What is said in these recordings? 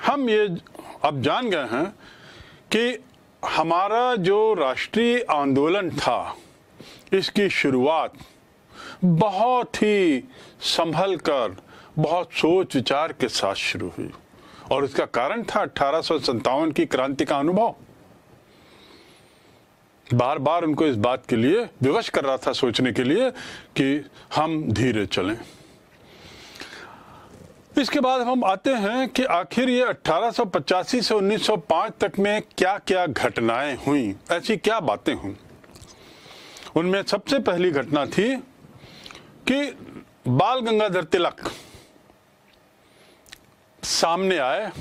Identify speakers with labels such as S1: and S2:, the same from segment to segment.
S1: हम ये अब जान गए हैं कि हमारा जो राष्ट्रीय आंदोलन था, इसकी शुरुआत बहुत ही संभल कर, बहुत सोच विचार के साथ शुरू हुई और इसका कारण था 1857 की क्रांति का अनुभव। बार बार उनको इस बात के लिए विवश कर रहा था, सोचने के लिए कि हम धीरे चलें। इसके बाद हम आते हैं कि आखिर ये 1885 से 1905 तक में क्या क्या घटनाएं हुई, ऐसी क्या बातें हुई। उनमें सबसे पहली घटना थी कि बाल गंगाधर तिलक सामने आए।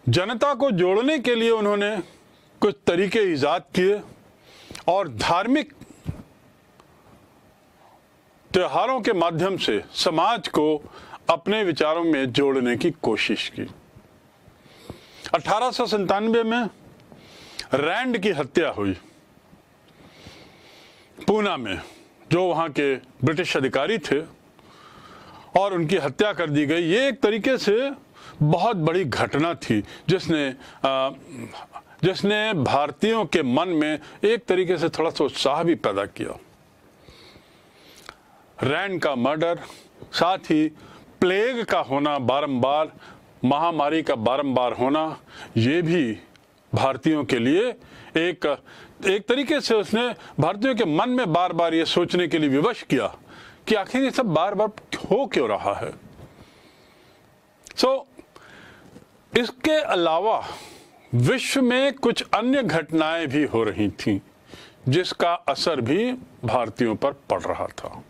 S1: जनता को जोड़ने के लिए उन्होंने कुछ तरीके ईजाद किए और धार्मिक त्योहारों के माध्यम से समाज को अपने विचारों में जोड़ने की कोशिश की। 1897 में रैंड की हत्या हुई पूना में, जो वहां के ब्रिटिश अधिकारी थे, और उनकी हत्या कर दी गई। ये एक तरीके से बहुत बड़ी घटना थी जिसने भारतीयों के मन में एक तरीके से थोड़ा सा उत्साह भी पैदा किया। रैंड का मर्डर, साथ ही प्लेग का होना बारंबार, महामारी का बारंबार होना, ये भी भारतीयों के लिए एक तरीके से उसने भारतीयों के मन में बार बार ये सोचने के लिए विवश किया कि आखिर ये सब बार बार हो क्यों रहा है। इसके अलावा विश्व में कुछ अन्य घटनाएं भी हो रही थीं जिसका असर भी भारतीयों पर पड़ रहा था।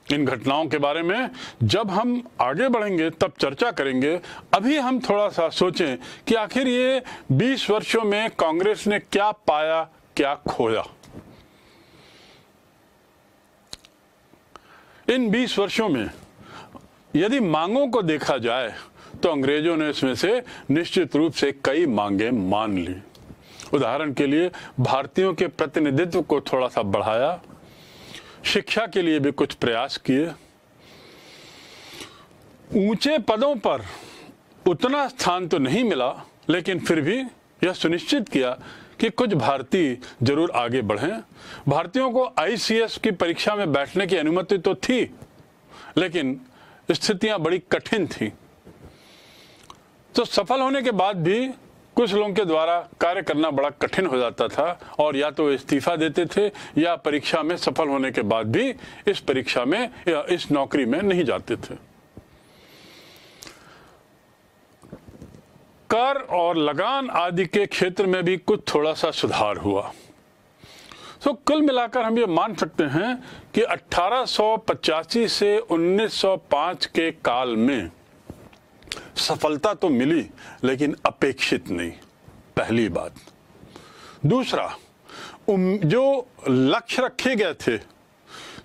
S1: इन घटनाओं के बारे में जब हम आगे बढ़ेंगे तब चर्चा करेंगे। अभी हम थोड़ा सा सोचें कि आखिर ये 20 वर्षों में कांग्रेस ने क्या पाया, क्या खोया। इन 20 वर्षों में यदि मांगों को देखा जाए तो अंग्रेजों ने इसमें से निश्चित रूप से कई मांगे मान ली। उदाहरण के लिए भारतीयों के प्रतिनिधित्व को थोड़ा सा बढ़ाया, शिक्षा के लिए भी कुछ प्रयास किए, ऊंचे पदों पर उतना स्थान तो नहीं मिला, लेकिन फिर भी यह सुनिश्चित किया कि कुछ भारतीय जरूर आगे बढ़ें। भारतीयों को आईसीएस की परीक्षा में बैठने की अनुमति तो थी, लेकिन स्थितियां बड़ी कठिन थी। तो सफल होने के बाद भी कुछ लोगों के द्वारा कार्य करना बड़ा कठिन हो जाता था और या तो इस्तीफा देते थे या परीक्षा में सफल होने के बाद भी इस परीक्षा में या इस नौकरी में नहीं जाते थे। कर और लगान आदि के क्षेत्र में भी कुछ थोड़ा सा सुधार हुआ। कुल मिलाकर हम ये मान सकते हैं कि 1885 से 1905 के काल में सफलता तो मिली, लेकिन अपेक्षित नहीं, पहली बात। दूसरा, जो लक्ष्य रखे गए थे,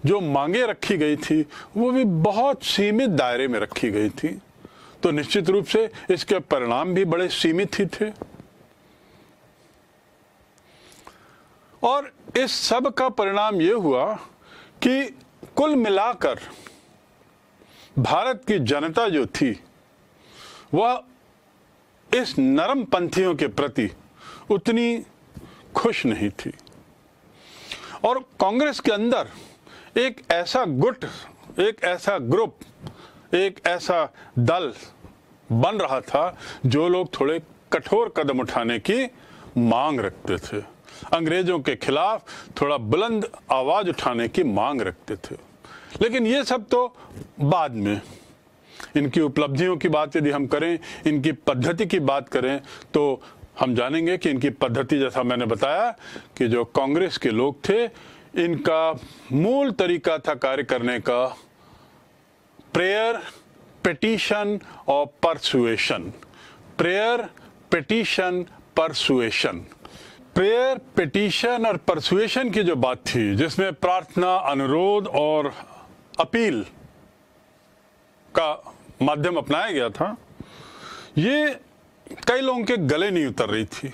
S1: जो मांगे रखी गई थी, वो भी बहुत सीमित दायरे में रखी गई थी, तो निश्चित रूप से इसके परिणाम भी बड़े सीमित ही थे। और इस सब का परिणाम ये हुआ कि कुल मिलाकर भारत की जनता जो थी वह इस नरम पंथियों के प्रति उतनी खुश नहीं थी। और कांग्रेस के अंदर एक ऐसा गुट, एक ऐसा ग्रुप, एक ऐसा दल बन रहा था जो लोग थोड़े कठोर कदम उठाने की मांग रखते थे, अंग्रेजों के खिलाफ थोड़ा बुलंद आवाज उठाने की मांग रखते थे। लेकिन ये सब तो बाद में। इनकी उपलब्धियों की बात यदि हम करें, इनकी पद्धति की बात करें, तो हम जानेंगे कि इनकी पद्धति, जैसा मैंने बताया कि जो कांग्रेस के लोग थे, इनका मूल तरीका था कार्य करने का प्रेयर, पिटीशन और persuasion. Prayer, petition, persuasion. Prayer, petition और परसुएशन की जो बात थी, जिसमें प्रार्थना, अनुरोध और अपील का माध्यम अपनाया गया था, ये कई लोगों के गले नहीं उतर रही थी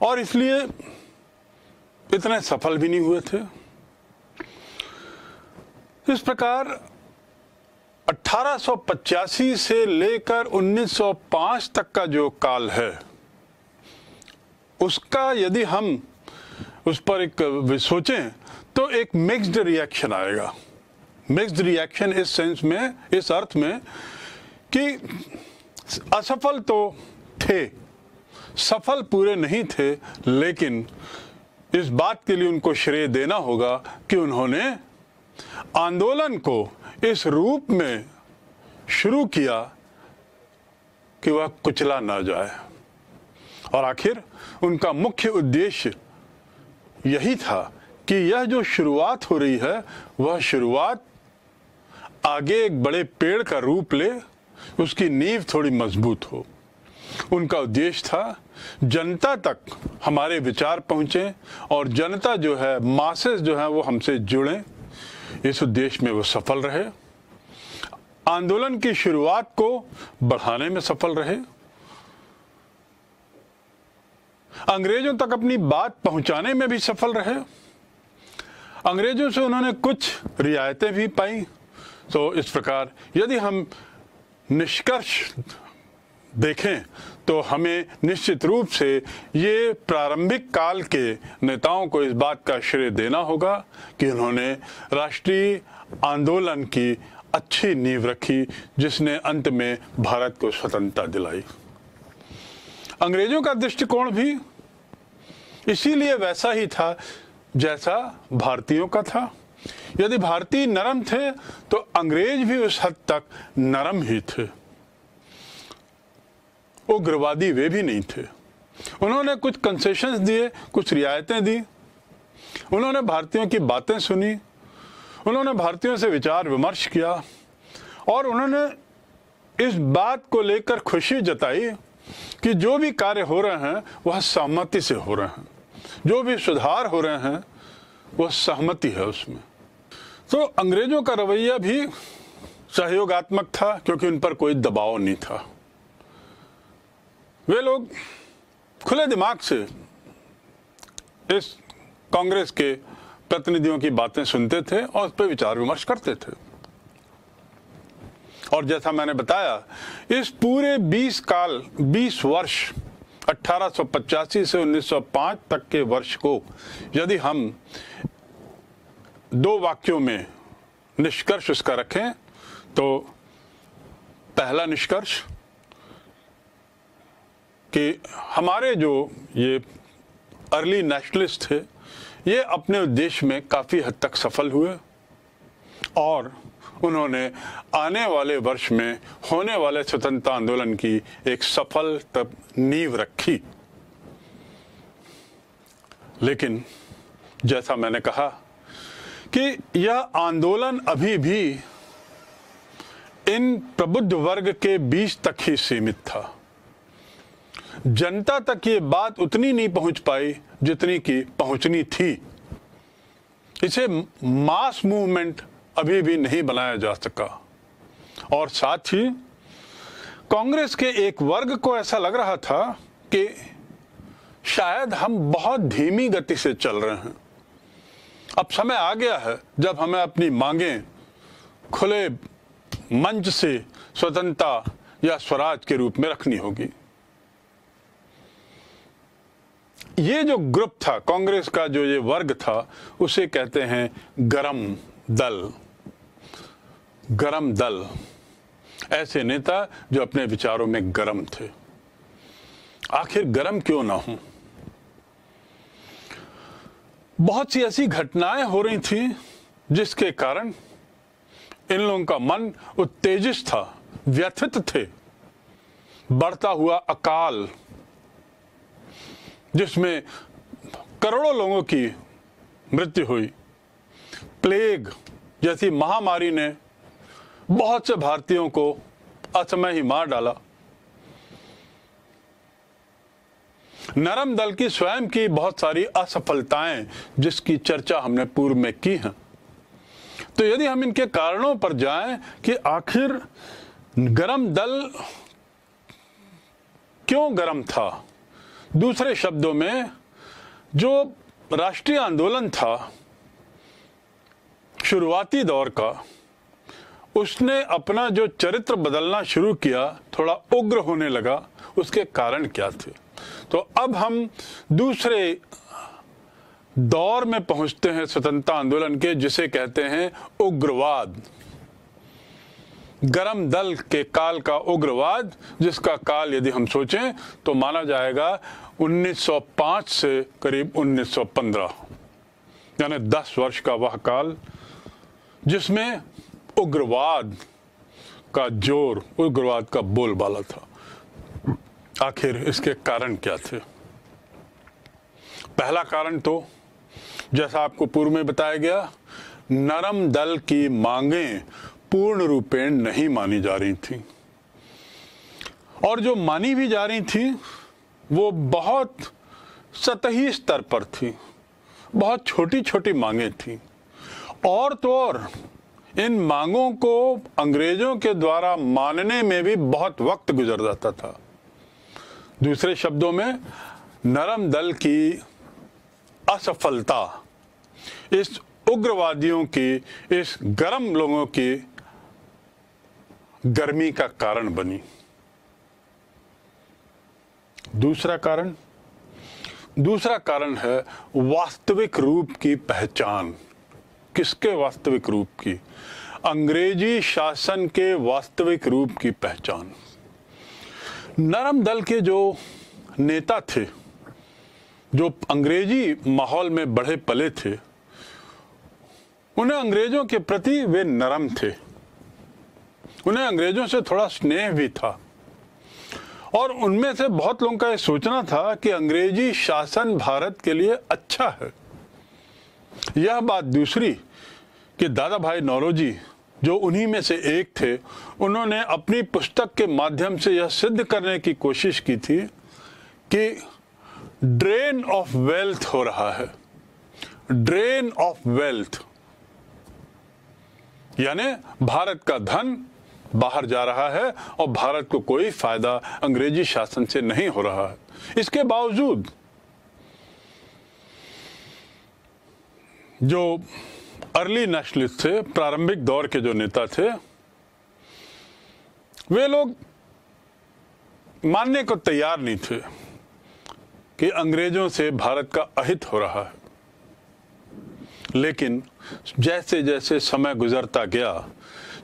S1: और इसलिए इतने सफल भी नहीं हुए थे। इस प्रकार 1885 से लेकर 1905 तक का जो काल है, उसका यदि हम उस पर एक सोचें तो एक मिक्स्ड रिएक्शन आएगा। मिक्स्ड रिएक्शन इस सेंस में, इस अर्थ में कि असफल तो थे, सफल पूरे नहीं थे, लेकिन इस बात के लिए उनको श्रेय देना होगा कि उन्होंने आंदोलन को इस रूप में शुरू किया कि वह कुचला ना जाए। और आखिर उनका मुख्य उद्देश्य यही था कि यह जो शुरुआत हो रही है, वह शुरुआत आगे एक बड़े पेड़ का रूप ले, उसकी नींव थोड़ी मजबूत हो। उनका उद्देश्य था जनता तक हमारे विचार पहुंचे और जनता जो है, मासेस जो है, वो हमसे जुड़े। इस उद्देश्य में वो सफल रहे, आंदोलन की शुरुआत को बढ़ाने में सफल रहे, अंग्रेजों तक अपनी बात पहुंचाने में भी सफल रहे। अंग्रेजों से उन्होंने कुछ रियायतें भी पाई। तो इस प्रकार यदि हम निष्कर्ष देखें तो हमें निश्चित रूप से ये प्रारंभिक काल के नेताओं को इस बात का श्रेय देना होगा कि उन्होंने राष्ट्रीय आंदोलन की अच्छी नींव रखी, जिसने अंत में भारत को स्वतंत्रता दिलाई। अंग्रेजों का दृष्टिकोण भी इसीलिए वैसा ही था जैसा भारतीयों का था। यदि भारतीय नरम थे तो अंग्रेज भी उस हद तक नरम ही थे, उग्रवादी वे भी नहीं थे। उन्होंने कुछ कंसेशंस दिए, कुछ रियायतें दी, उन्होंने भारतीयों की बातें सुनी, उन्होंने भारतीयों से विचार विमर्श किया और उन्होंने इस बात को लेकर खुशी जताई कि जो भी कार्य हो रहे हैं वह सहमति से हो रहे हैं, जो भी सुधार हो रहे हैं वह सहमति है उसमें। तो अंग्रेजों का रवैया भी सहयोगात्मक था, क्योंकि उन पर कोई दबाव नहीं था। वे लोग खुले दिमाग से इस कांग्रेस के प्रतिनिधियों की बातें सुनते थे और उस पर विचार विमर्श करते थे। और जैसा मैंने बताया, इस पूरे 20 वर्ष 1885 से 1905 तक के वर्ष को यदि हम 2 वाक्यों में निष्कर्ष उसका रखें तो पहला निष्कर्ष कि हमारे जो ये अर्ली नेशनलिस्ट थे, ये अपने उद्देश्य में काफ़ी हद तक सफल हुए और उन्होंने आने वाले वर्ष में होने वाले स्वतंत्रता आंदोलन की एक सफल तब नींव रखी। लेकिन जैसा मैंने कहा कि यह आंदोलन अभी भी इन प्रबुद्ध वर्ग के बीच तक ही सीमित था। जनता तक ये बात उतनी नहीं पहुंच पाई जितनी कि पहुंचनी थी। इसे मास मूवमेंट अभी भी नहीं बनाया जा सका। और साथ ही कांग्रेस के एक वर्ग को ऐसा लग रहा था कि शायद हम बहुत धीमी गति से चल रहे हैं। अब समय आ गया है जब हमें अपनी मांगें खुले मंच से स्वतंत्रता या स्वराज के रूप में रखनी होगी। ये जो ग्रुप था कांग्रेस का, जो ये वर्ग था, उसे कहते हैं गरम दल। गरम दल, ऐसे नेता जो अपने विचारों में गरम थे। आखिर गरम क्यों ना हो? बहुत सी ऐसी घटनाएं हो रही थी जिसके कारण इन लोगों का मन उत्तेजित था, व्यथित थे। बढ़ता हुआ अकाल, जिसमें करोड़ों लोगों की मृत्यु हुई, प्लेग जैसी महामारी ने बहुत से भारतीयों को असमय ही मार डाला, नरम दल की स्वयं की बहुत सारी असफलताएं जिसकी चर्चा हमने पूर्व में की है। तो यदि हम इनके कारणों पर जाएं कि आखिर गरम दल क्यों गरम था, दूसरे शब्दों में जो राष्ट्रीय आंदोलन था शुरुआती दौर का, उसने अपना जो चरित्र बदलना शुरू किया, थोड़ा उग्र होने लगा, उसके कारण क्या थे? तो अब हम दूसरे दौर में पहुंचते हैं स्वतंत्रता आंदोलन के, जिसे कहते हैं उग्रवाद। गरम दल के काल का उग्रवाद, जिसका काल यदि हम सोचें तो माना जाएगा 1905 से करीब 1915, यानी 10 वर्ष का वह काल जिसमें उग्रवाद का जोर, उग्रवाद का बोलबाला था। आखिर इसके कारण क्या थे? पहला कारण तो जैसा आपको पूर्व में बताया गया, नरम दल की मांगें पूर्ण रूपेण नहीं मानी जा रही थी, और जो मानी भी जा रही थी वो बहुत सतही स्तर पर थी, बहुत छोटी छोटी मांगें थी। और तो और इन मांगों को अंग्रेजों के द्वारा मानने में भी बहुत वक्त गुजर जाता था। दूसरे शब्दों में, नरम दल की असफलता इस उग्रवादियों की, इस गरम लोगों की गर्मी का कारण बनी। दूसरा कारण है वास्तविक रूप की पहचान। किसके वास्तविक रूप की? अंग्रेजी शासन के वास्तविक रूप की पहचान। नरम दल के जो नेता थे, जो अंग्रेजी माहौल में बढ़े पले थे, उन्हें अंग्रेजों के प्रति वे नरम थे, उन्हें अंग्रेजों से थोड़ा स्नेह भी था, और उनमें से बहुत लोगों का यह सोचना था कि अंग्रेजी शासन भारत के लिए अच्छा है। यह बात दूसरी कि दादा भाई नौरोजी, जो उन्हीं में से एक थे, उन्होंने अपनी पुस्तक के माध्यम से यह सिद्ध करने की कोशिश की थी कि ड्रेन ऑफ वेल्थ हो रहा है। ड्रेन ऑफ वेल्थ यानी भारत का धन बाहर जा रहा है और भारत को कोई फायदा अंग्रेजी शासन से नहीं हो रहा है। इसके बावजूद जो अर्ली नेशनलिस्ट थे, प्रारंभिक दौर के जो नेता थे, वे लोग मानने को तैयार नहीं थे कि अंग्रेजों से भारत का अहित हो रहा है। लेकिन जैसे जैसे समय गुजरता गया,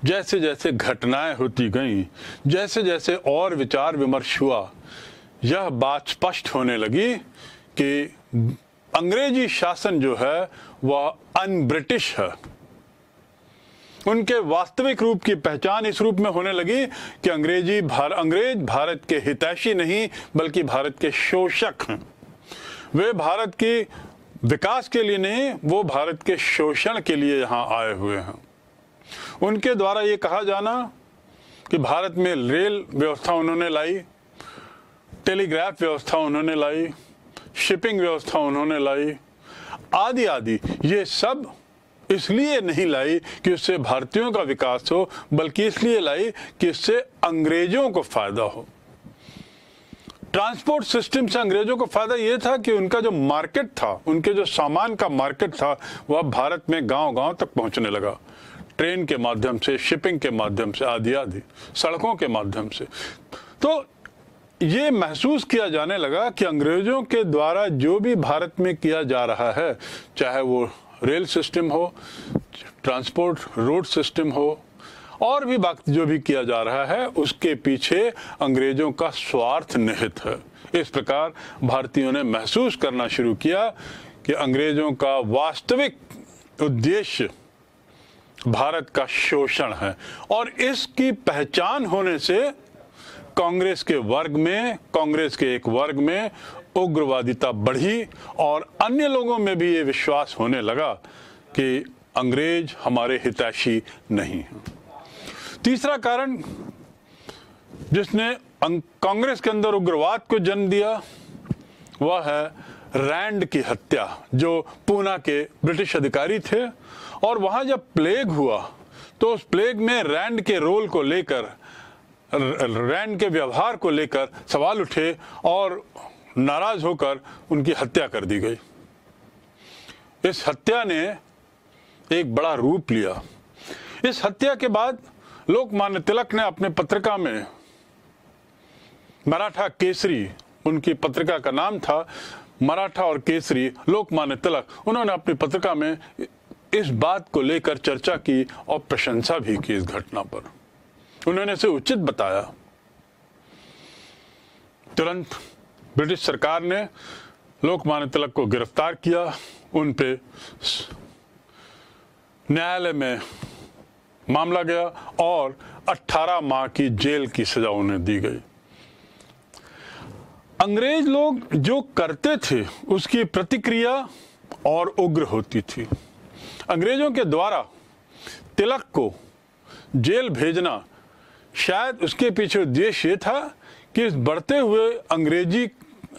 S1: जैसे जैसे घटनाएं होती गईं, जैसे जैसे और विचार विमर्श हुआ, यह बात स्पष्ट होने लगी कि अंग्रेजी शासन जो है वह अन ब्रिटिश है। उनके वास्तविक रूप की पहचान इस रूप में होने लगी कि अंग्रेज भारत के हितैषी नहीं बल्कि भारत के शोषक हैं। वे भारत की विकास के लिए नहीं, वो भारत के शोषण के लिए यहाँ आए हुए हैं। उनके द्वारा ये कहा जाना कि भारत में रेल व्यवस्था उन्होंने लाई, टेलीग्राफ व्यवस्था उन्होंने लाई, शिपिंग व्यवस्था उन्होंने लाई, आदि आदि, ये सब इसलिए नहीं लाई कि उससे भारतीयों का विकास हो, बल्कि इसलिए लाई कि इससे अंग्रेजों को फायदा हो। ट्रांसपोर्ट सिस्टम से अंग्रेजों को फायदा यह था कि उनका जो मार्केट था, उनके जो सामान का मार्केट था, वह भारत में गांव-गांव तक पहुंचने लगा, ट्रेन के माध्यम से, शिपिंग के माध्यम से, आदि आदि, सड़कों के माध्यम से। तो ये महसूस किया जाने लगा कि अंग्रेजों के द्वारा जो भी भारत में किया जा रहा है, चाहे वो रेल सिस्टम हो, ट्रांसपोर्ट रोड सिस्टम हो, और भी बाकी जो भी किया जा रहा है, उसके पीछे अंग्रेजों का स्वार्थ निहित है। इस प्रकार भारतीयों ने महसूस करना शुरू किया कि अंग्रेजों का वास्तविक उद्देश्य भारत का शोषण है, और इसकी पहचान होने से कांग्रेस के एक वर्ग में उग्रवादिता बढ़ी, और अन्य लोगों में भी ये विश्वास होने लगा कि अंग्रेज हमारे हितैषी नहीं हैं। तीसरा कारण जिसने कांग्रेस के अंदर उग्रवाद को जन्म दिया, वह है रैंड की हत्या, जो पूना के ब्रिटिश अधिकारी थे। और वहां जब प्लेग हुआ तो उस प्लेग में रैंड के रोल को लेकर, रैंड के व्यवहार को लेकर सवाल उठे और नाराज होकर उनकी हत्या कर दी गई। इस हत्या ने एक बड़ा रूप लिया। इस हत्या के बाद लोकमान्य तिलक ने अपने पत्रिका में मराठा केसरी, उनकी पत्रिका का नाम था मराठा और केसरी, लोकमान्य तिलक, उन्होंने अपनी पत्रिका में इस बात को लेकर चर्चा की और प्रशंसा भी की इस घटना पर। उन्होंने इसे उचित बताया। तुरंत ब्रिटिश सरकार ने लोकमान्य तिलक को गिरफ्तार किया, उन पे न्यायालय में मामला गया और 18 माह की जेल की सजा उन्हें दी गई। अंग्रेज लोग जो करते थे उसकी प्रतिक्रिया और उग्र होती थी। अंग्रेजों के द्वारा तिलक को जेल भेजना, शायद उसके पीछे उद्देश्य ये था कि इस बढ़ते हुए अंग्रेजी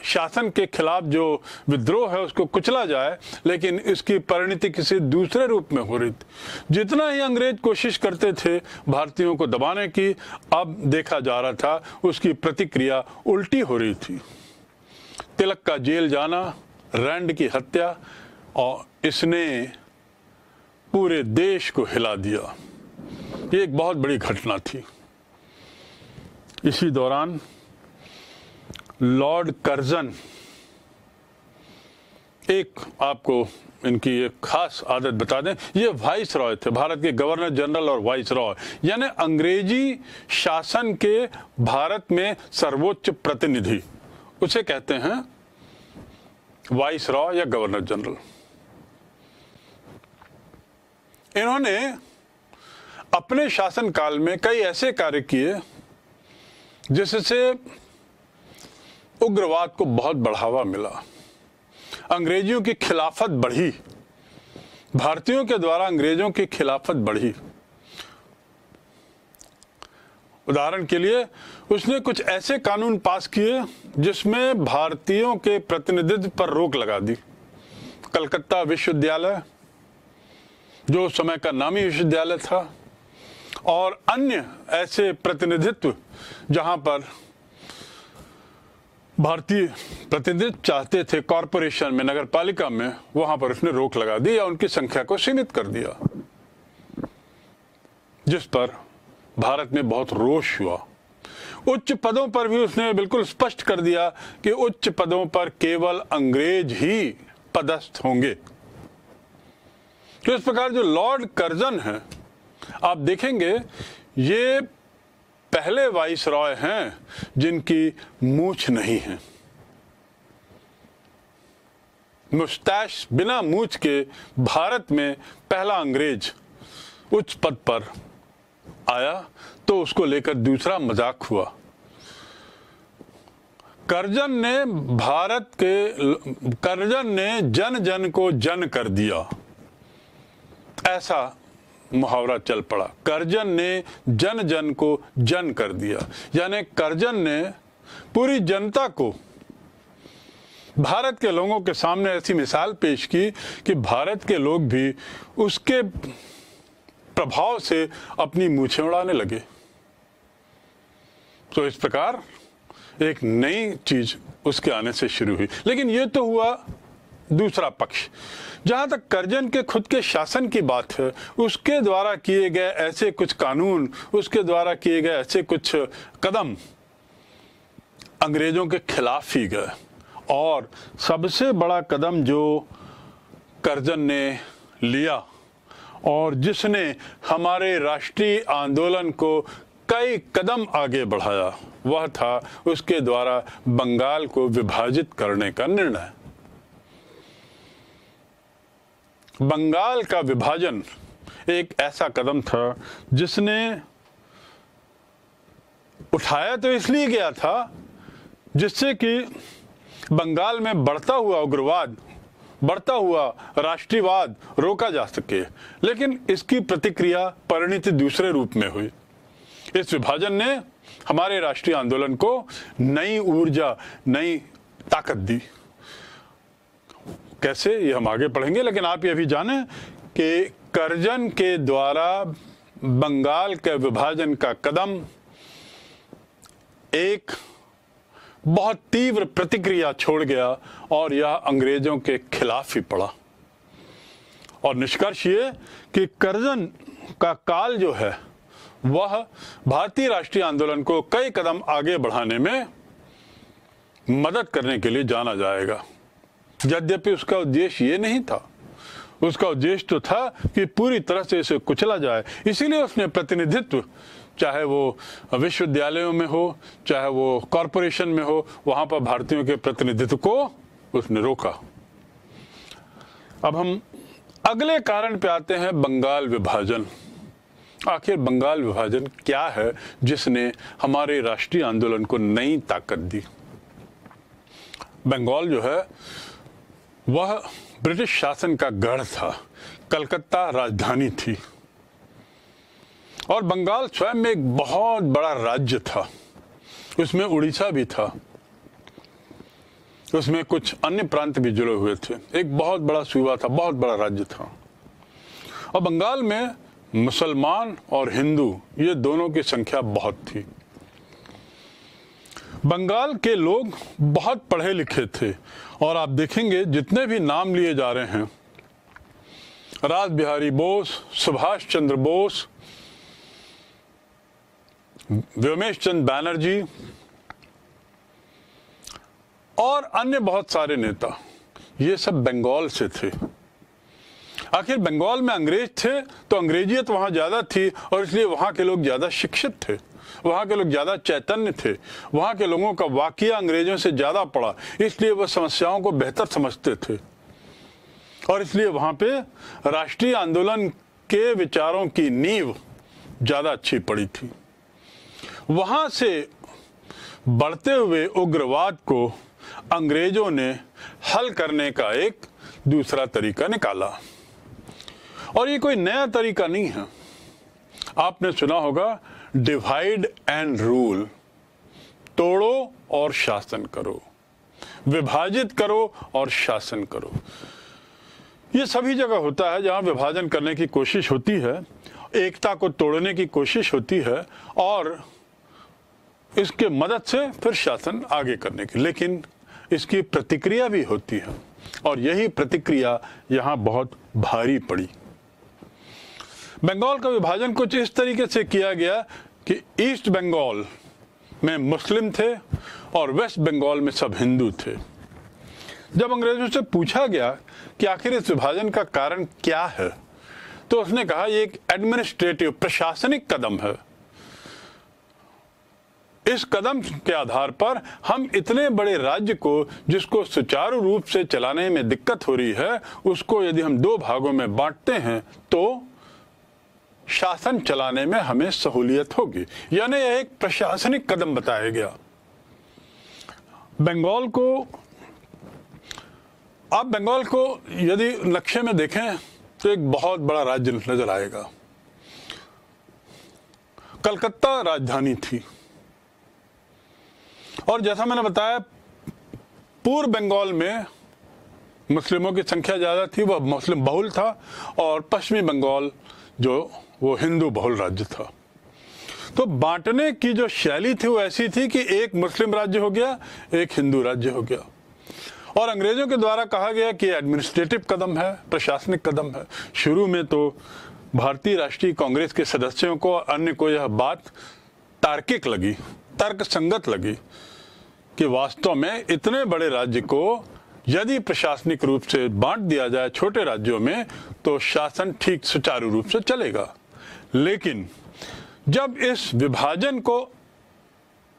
S1: शासन के खिलाफ जो विद्रोह है उसको कुचला जाए, लेकिन इसकी परिणति किसी दूसरे रूप में हो रही थी। जितना ही अंग्रेज कोशिश करते थे भारतीयों को दबाने की, अब देखा जा रहा था उसकी प्रतिक्रिया उल्टी हो रही थी। तिलक का जेल जाना, रैंड की हत्या, और इसने पूरे देश को हिला दिया। ये एक बहुत बड़ी घटना थी। इसी दौरान लॉर्ड कर्जन, एक आपको इनकी एक खास आदत बता दें, ये वाइस रॉय थे, भारत के गवर्नर जनरल और वाइस रॉय, यानी अंग्रेजी शासन के भारत में सर्वोच्च प्रतिनिधि, उसे कहते हैं वाइस रॉय या गवर्नर जनरल। इन्होंने अपने शासनकाल में कई ऐसे कार्य किए जिससे उग्रवाद को बहुत बढ़ावा मिला, अंग्रेजियों की खिलाफत बढ़ी, भारतीयों के द्वारा अंग्रेजों की खिलाफत बढ़ी। उदाहरण के लिए उसने कुछ ऐसे कानून पास किए जिसमें भारतीयों के प्रतिनिधित्व पर रोक लगा दी। कलकत्ता विश्वविद्यालय, जो उस समय का नामी विश्वविद्यालय था, और अन्य ऐसे प्रतिनिधित्व जहां पर भारतीय प्रतिनिधित्व चाहते थे कॉरपोरेशन में, नगर पालिका में, वहां पर उसने रोक लगा दी या उनकी संख्या को सीमित कर दिया, जिस पर भारत में बहुत रोष हुआ। उच्च पदों पर भी उसने बिल्कुल स्पष्ट कर दिया कि उच्च पदों पर केवल अंग्रेज ही पदस्थ होंगे। तो इस प्रकार जो लॉर्ड कर्जन है, आप देखेंगे ये पहले वाइस रॉय हैं जिनकी मूछ नहीं है। मुस्टैश बिना मूछ के भारत में पहला अंग्रेज उच्च पद पर आया तो उसको लेकर दूसरा मजाक हुआ। कर्जन ने जन जन को जन कर दिया, ऐसा मुहावरा चल पड़ा। कर्जन ने जन जन को जन कर दिया, यानी कर्जन ने पूरी जनता को, भारत के लोगों के सामने ऐसी मिसाल पेश की कि भारत के लोग भी उसके प्रभाव से अपनी मूछें उड़ाने लगे। तो इस प्रकार एक नई चीज उसके आने से शुरू हुई। लेकिन यह तो हुआ दूसरा पक्ष। जहां तक कर्जन के खुद के शासन की बात है, उसके द्वारा किए गए ऐसे कुछ कानून, उसके द्वारा किए गए ऐसे कुछ कदम अंग्रेजों के खिलाफ ही गए। और सबसे बड़ा कदम जो कर्जन ने लिया और जिसने हमारे राष्ट्रीय आंदोलन को कई कदम आगे बढ़ाया, वह था उसके द्वारा बंगाल को विभाजित करने का निर्णय। बंगाल का विभाजन एक ऐसा कदम था जिसने उठाया तो इसलिए गया था जिससे कि बंगाल में बढ़ता हुआ उग्रवाद, बढ़ता हुआ राष्ट्रीयवाद रोका जा सके। लेकिन इसकी प्रतिक्रिया परिणति दूसरे रूप में हुई। इस विभाजन ने हमारे राष्ट्रीय आंदोलन को नई ऊर्जा, नई ताकत दी। कैसे, ये हम आगे पढ़ेंगे, लेकिन आप ये भी जानें कि कर्जन के द्वारा बंगाल के विभाजन का कदम एक बहुत तीव्र प्रतिक्रिया छोड़ गया और यह अंग्रेजों के खिलाफ ही पड़ा। और निष्कर्ष ये कि कर्जन का काल जो है वह भारतीय राष्ट्रीय आंदोलन को कई कदम आगे बढ़ाने में मदद करने के लिए जाना जाएगा। यद्यपि उसका उद्देश्य ये नहीं था, उसका उद्देश्य तो था कि पूरी तरह से इसे कुचला जाए। इसीलिए उसने प्रतिनिधित्व, चाहे वो विश्वविद्यालयों में हो, चाहे वो कॉरपोरेशन में हो, वहां पर भारतीयों के प्रतिनिधित्व को उसने रोका। अब हम अगले कारण पे आते हैं, बंगाल विभाजन। आखिर बंगाल विभाजन क्या है जिसने हमारे राष्ट्रीय आंदोलन को नई ताकत दी? बंगाल जो है वह ब्रिटिश शासन का गढ़ था, कलकत्ता राजधानी थी, और बंगाल स्वयं में एक बहुत बड़ा राज्य था। उसमें उड़ीसा भी था, उसमें कुछ अन्य प्रांत भी जुड़े हुए थे। एक बहुत बड़ा सूबा था, बहुत बड़ा राज्य था। और बंगाल में मुसलमान और हिंदू, ये दोनों की संख्या बहुत थी। बंगाल के लोग बहुत पढ़े लिखे थे, और आप देखेंगे जितने भी नाम लिए जा रहे हैं, रास बिहारी बोस, सुभाष चंद्र बोस, व्योमेश चंद्र बैनर्जी और अन्य बहुत सारे नेता, ये सब बंगाल से थे। आखिर बंगाल में अंग्रेज थे तो अंग्रेजियत वहां ज्यादा थी, और इसलिए वहां के लोग ज्यादा शिक्षित थे, वहां के लोग ज्यादा चैतन्य थे, वहां के लोगों का वाकिया अंग्रेजों से ज्यादा पड़ा, इसलिए वह समस्याओं को बेहतर समझते थे। और इसलिए वहां पे राष्ट्रीय आंदोलन के विचारों की नींव ज्यादा अच्छी पड़ी थी। वहां से बढ़ते हुए उग्रवाद को अंग्रेजों ने हल करने का एक दूसरा तरीका निकाला, और ये कोई नया तरीका नहीं है। आपने सुना होगा डिवाइड एंड रूल, तोड़ो और शासन करो, विभाजित करो और शासन करो। ये सभी जगह होता है जहां विभाजन करने की कोशिश होती है, एकता को तोड़ने की कोशिश होती है, और इसके मदद से फिर शासन आगे करने की, लेकिन इसकी प्रतिक्रिया भी होती है, और यही प्रतिक्रिया यहाँ बहुत भारी पड़ी। बंगाल का विभाजन कुछ इस तरीके से किया गया कि ईस्ट बंगाल में मुस्लिम थे और वेस्ट बंगाल में सब हिंदू थे। जब अंग्रेजों से पूछा गया कि आखिर इस विभाजन का कारण क्या है, तो उसने कहा ये एक एडमिनिस्ट्रेटिव, प्रशासनिक कदम है। इस कदम के आधार पर हम इतने बड़े राज्य को, जिसको सुचारू रूप से चलाने में दिक्कत हो रही है, उसको यदि हम दो भागों में बांटते हैं तो शासन चलाने में हमें सहूलियत होगी। यानी यह एक प्रशासनिक कदम बताया गया। बंगाल को, आप बंगाल को यदि नक्शे में देखें तो एक बहुत बड़ा राज्य नजर आएगा। कलकत्ता राजधानी थी, और जैसा मैंने बताया पूर्व बंगाल में मुस्लिमों की संख्या ज्यादा थी, वह मुस्लिम बहुल था, और पश्चिमी बंगाल जो वो हिंदू बहुल राज्य था। तो बांटने की जो शैली थी वो ऐसी थी कि एक मुस्लिम राज्य हो गया, एक हिंदू राज्य हो गया, और अंग्रेजों के द्वारा कहा गया कि एडमिनिस्ट्रेटिव कदम है, प्रशासनिक कदम है। शुरू में तो भारतीय राष्ट्रीय कांग्रेस के सदस्यों को और अन्य को यह बात तार्किक लगी, तर्क संगत लगी कि वास्तव में इतने बड़े राज्य को यदि प्रशासनिक रूप से बांट दिया जाए छोटे राज्यों में, तो शासन ठीक सुचारू रूप से चलेगा। लेकिन जब इस विभाजन को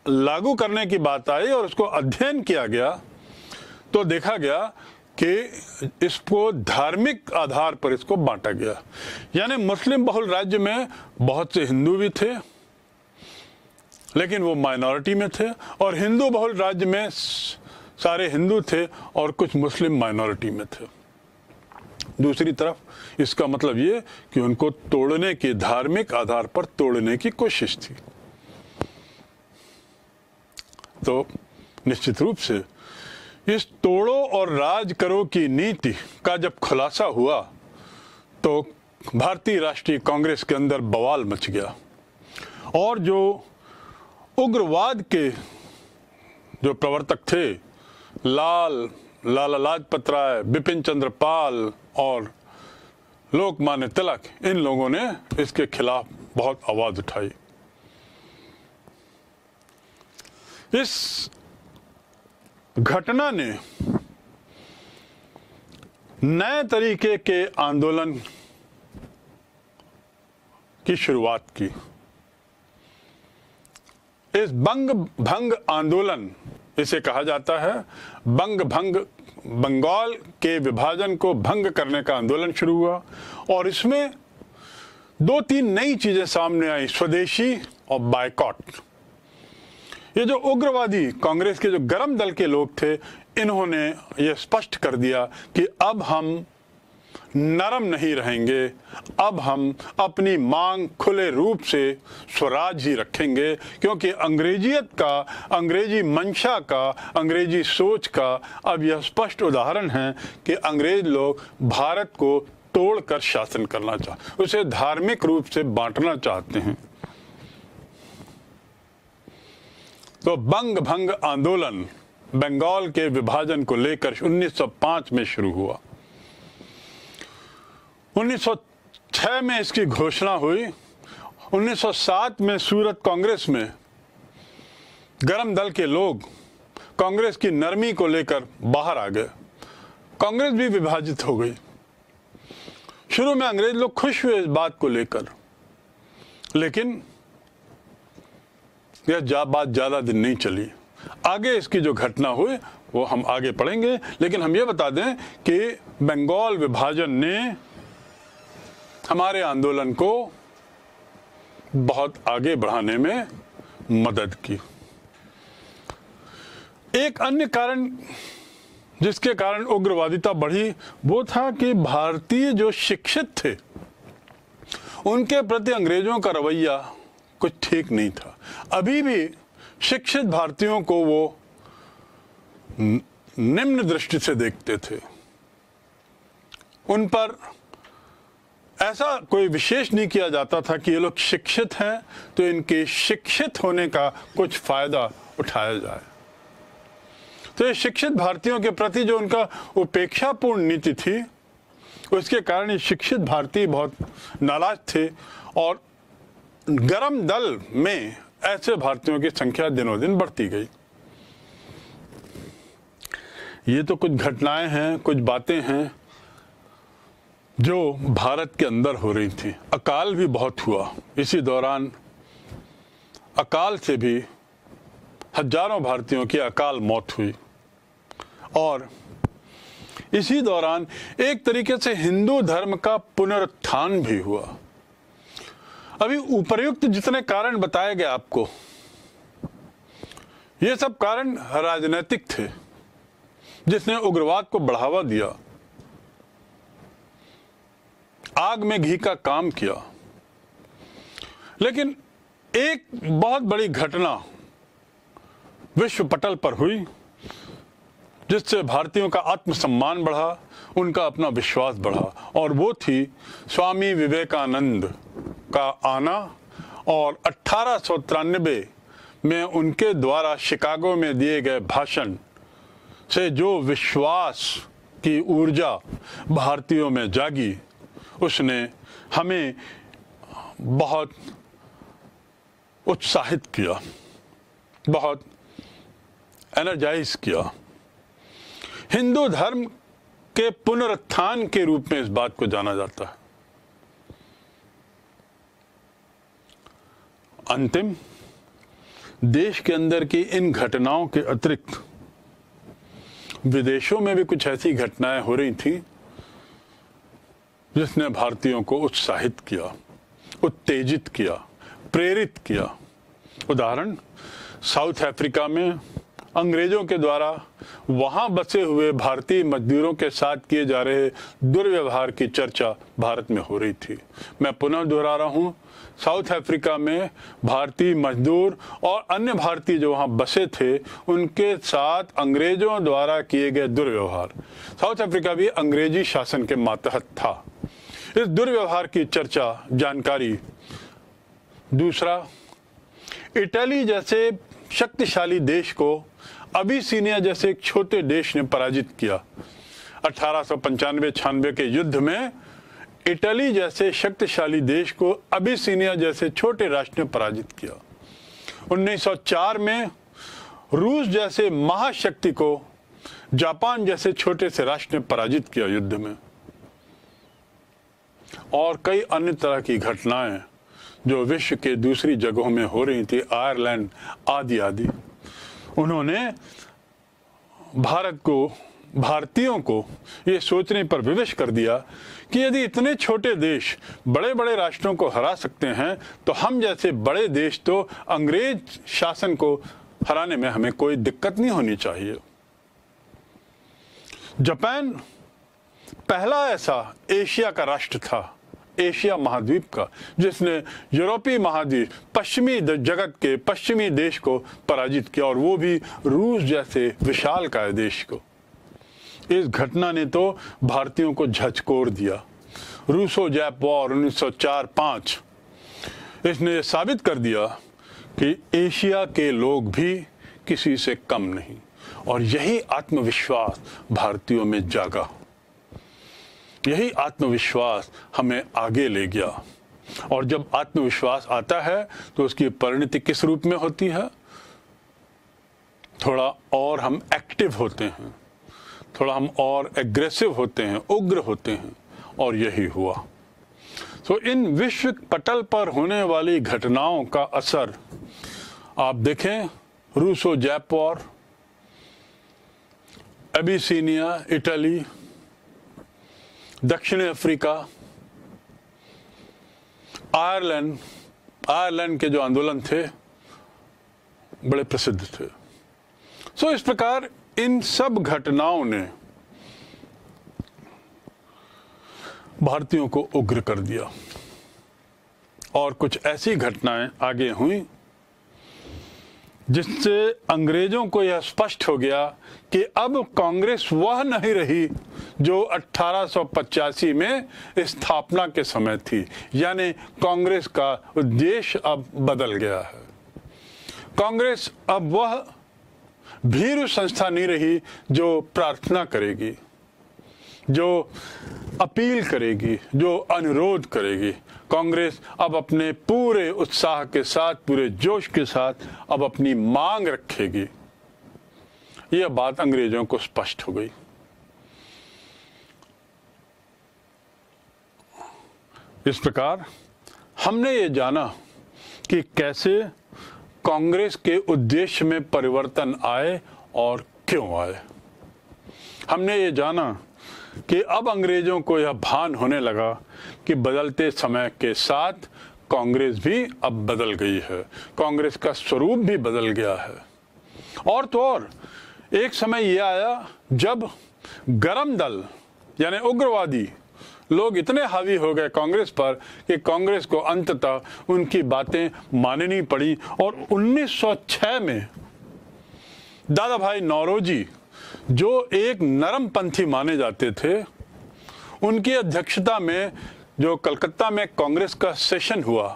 S1: लागू करने की बात आई और उसको अध्ययन किया गया, तो देखा गया कि इसको धार्मिक आधार पर इसको बांटा गया। यानी मुस्लिम बहुल राज्य में बहुत से हिंदू भी थे, लेकिन वो माइनॉरिटी में थे, और हिंदू बहुल राज्य में सारे हिंदू थे और कुछ मुस्लिम माइनॉरिटी में थे। दूसरी तरफ इसका मतलब ये कि उनको तोड़ने के, धार्मिक आधार पर तोड़ने की कोशिश थी। तो निश्चित रूप से इस तोड़ो और राज करो की नीति का जब खुलासा हुआ, तो भारतीय राष्ट्रीय कांग्रेस के अंदर बवाल मच गया, और जो उग्रवाद के जो प्रवर्तक थे, लाला लाजपत राय, बिपिन चंद्र पाल और लोकमान्य तिलक, इन लोगों ने इसके खिलाफ बहुत आवाज उठाई। इस घटना ने नए तरीके के आंदोलन की शुरुआत की। इस बंग भंग आंदोलन, इसे कहा जाता है बंग भंग, बंगाल के विभाजन को भंग करने का आंदोलन शुरू हुआ और इसमें 2-3 नई चीजें सामने आई, स्वदेशी और बायकॉट। ये जो उग्रवादी कांग्रेस के जो गरम दल के लोग थे, इन्होंने ये स्पष्ट कर दिया कि अब हम नरम नहीं रहेंगे, अब हम अपनी मांग खुले रूप से स्वराज ही रखेंगे, क्योंकि अंग्रेजियत का, अंग्रेजी मंशा का, अंग्रेजी सोच का अब यह स्पष्ट उदाहरण है कि अंग्रेज लोग भारत को तोड़कर शासन करना चाहते, उसे धार्मिक रूप से बांटना चाहते हैं। तो बंग भंग आंदोलन बंगाल के विभाजन को लेकर 1905 में शुरू हुआ। 1906 में इसकी घोषणा हुई। 1907 में सूरत कांग्रेस में गरम दल के लोग कांग्रेस की नरमी को लेकर बाहर आ गए, कांग्रेस भी विभाजित हो गई। शुरू में अंग्रेज लोग खुश हुए इस बात को लेकर, लेकिन यह बात ज्यादा दिन नहीं चली। आगे इसकी जो घटना हुई वो हम आगे पढ़ेंगे, लेकिन हम ये बता दें कि बंगाल विभाजन ने हमारे आंदोलन को बहुत आगे बढ़ाने में मदद की। एक अन्य कारण जिसके कारण उग्रवादिता बढ़ी वो था कि भारतीय जो शिक्षित थे उनके प्रति अंग्रेजों का रवैया कुछ ठीक नहीं था। अभी भी शिक्षित भारतीयों को वो निम्न दृष्टि से देखते थे। उन पर ऐसा कोई विशेष नहीं किया जाता था कि ये लोग शिक्षित हैं तो इनके शिक्षित होने का कुछ फायदा उठाया जाए। तो ये शिक्षित भारतीयों के प्रति जो उनका उपेक्षापूर्ण नीति थी, उसके कारण ये शिक्षित भारतीय बहुत नाराज थे और गरम दल में ऐसे भारतीयों की संख्या दिनों दिन बढ़ती गई। ये तो कुछ घटनाएं हैं, कुछ बातें हैं जो भारत के अंदर हो रही थी। अकाल भी बहुत हुआ। इसी दौरान अकाल से भी हजारों भारतीयों की अकाल मौत हुई और इसी दौरान एक तरीके से हिंदू धर्म का पुनरुत्थान भी हुआ। अभी उपर्युक्त जितने कारण बताए गए आपको, ये सब कारण राजनीतिक थे जिसने उग्रवाद को बढ़ावा दिया, आग में घी का काम किया। लेकिन एक बहुत बड़ी घटना विश्व पटल पर हुई जिससे भारतीयों का आत्मसम्मान बढ़ा, उनका अपना विश्वास बढ़ा, और वो थी स्वामी विवेकानंद का आना और 1893 में उनके द्वारा शिकागो में दिए गए भाषण से जो विश्वास की ऊर्जा भारतीयों में जागी, उसने हमें बहुत उत्साहित किया, बहुत एनर्जाइज किया। हिंदू धर्म के पुनरुत्थान के रूप में इस बात को जाना जाता है। अंतिम, देश के अंदर की इन घटनाओं के अतिरिक्त विदेशों में भी कुछ ऐसी घटनाएं हो रही थी जिसने भारतीयों को उत्साहित किया, उत्तेजित किया, प्रेरित किया। उदाहरण, साउथ अफ्रीका में अंग्रेजों के द्वारा वहां बसे हुए भारतीय मजदूरों के साथ किए जा रहे दुर्व्यवहार की चर्चा भारत में हो रही थी। मैं पुनः दोहरा रहा हूं, साउथ अफ्रीका में भारतीय मजदूर और अन्य भारतीय जो वहां बसे थे उनके साथ अंग्रेजों द्वारा किए गए दुर्व्यवहार। साउथ अफ्रीका भी अंग्रेजी शासन के मातहत था। इस दुर्व्यवहार की चर्चा, जानकारी। दूसरा, इटली जैसे शक्तिशाली देश को अबिसिनिया जैसे एक छोटे देश ने पराजित किया। 1895-96 के युद्ध में इटली जैसे शक्तिशाली देश को अबिसिनिया जैसे छोटे राष्ट्र ने पराजित किया। 1904 में रूस जैसे महाशक्ति को जापान जैसे छोटे से राष्ट्र ने पराजित किया युद्ध में। और कई अन्य तरह की घटनाएं जो विश्व के दूसरी जगहों में हो रही थी, आयरलैंड आदि आदि, उन्होंने भारतीयों को ये सोचने पर विवश कर दिया कि यदि इतने छोटे देश बड़े बड़े राष्ट्रों को हरा सकते हैं तो हम जैसे बड़े देश तो अंग्रेज शासन को हराने में हमें कोई दिक्कत नहीं होनी चाहिए। जापान पहला ऐसा एशिया का राष्ट्र था, एशिया महाद्वीप का, जिसने यूरोपीय महाद्वीप पश्चिमी जगत के पश्चिमी देश को पराजित किया, और वो भी रूस जैसे विशालकाय देश को। इस घटना ने तो भारतीयों को झकझोर दिया। रूसो जैप वॉर 1904-05 इसने साबित कर दिया कि एशिया के लोग भी किसी से कम नहीं, और यही आत्मविश्वास भारतीयों में जागा। यही आत्मविश्वास हमें आगे ले गया। और जब आत्मविश्वास आता है तो उसकी परिणति किस रूप में होती है? थोड़ा और हम एक्टिव होते हैं, थोड़ा हम और एग्रेसिव होते हैं, उग्र होते हैं, और यही हुआ। तो इन विश्व पटल पर होने वाली घटनाओं का असर आप देखें, Russo Jap war, Abyssinia Italy, दक्षिण अफ्रीका, आयरलैंड के जो आंदोलन थे बड़े प्रसिद्ध थे। सो इस प्रकार इन सब घटनाओं ने भारतीयों को उग्र कर दिया, और कुछ ऐसी घटनाएं आगे हुई जिससे अंग्रेजों को यह स्पष्ट हो गया कि अब कांग्रेस वह नहीं रही जो 1885 में स्थापना के समय थी। यानी कांग्रेस का उद्देश्य अब बदल गया है। कांग्रेस अब वह भीरू संस्था नहीं रही जो प्रार्थना करेगी, जो अपील करेगी, जो अनुरोध करेगी। कांग्रेस अब अपने पूरे उत्साह के साथ, पूरे जोश के साथ अब अपनी मांग रखेगी। यह बात अंग्रेजों को स्पष्ट हो गई। इस प्रकार हमने ये जाना कि कैसे कांग्रेस के उद्देश्य में परिवर्तन आए और क्यों आए। हमने ये जाना कि अब अंग्रेजों को यह भान होने लगा कि बदलते समय के साथ कांग्रेस भी अब बदल गई है, कांग्रेस का स्वरूप भी बदल गया है। और तो और एक समय यह आया जब गरम दल यानी उग्रवादी लोग इतने हावी हो गए कांग्रेस पर कि कांग्रेस को अंततः उनकी बातें माननी पड़ी। और 1906 में दादा भाई नौरोजी, जो एक नरमपंथी माने जाते थे, उनकी अध्यक्षता में जो कलकत्ता में कांग्रेस का सेशन हुआ,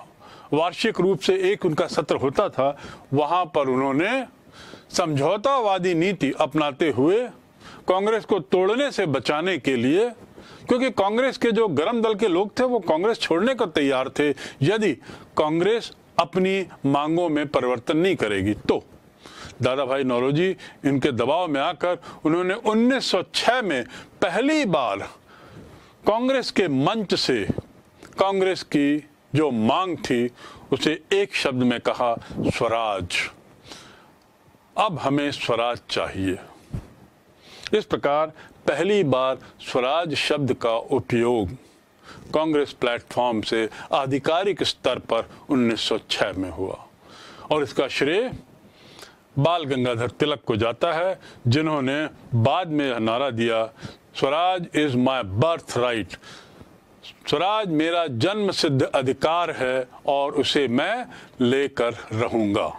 S1: वार्षिक रूप से एक उनका सत्र होता था, वहां पर उन्होंने समझौतावादी नीति अपनाते हुए कांग्रेस को तोड़ने से बचाने के लिए, क्योंकि कांग्रेस के जो गरम दल के लोग थे वो कांग्रेस छोड़ने को तैयार थे यदि कांग्रेस अपनी मांगों में परिवर्तन नहीं करेगी। तो दादा भाई नौरोजी इनके दबाव में आकर उन्होंने 1906 में पहली बार कांग्रेस के मंच से कांग्रेस की जो मांग थी उसे एक शब्द में कहा, स्वराज। अब हमें स्वराज चाहिए। इस प्रकार पहली बार स्वराज शब्द का उपयोग कांग्रेस प्लेटफॉर्म से आधिकारिक स्तर पर 1906 में हुआ, और इसका श्रेय बाल गंगाधर तिलक को जाता है, जिन्होंने बाद में यह नारा दिया, Swaraj is my birth right, Swaraj मेरा जन्म सिद्ध अधिकार है और उसे मैं लेकर रहूंगा।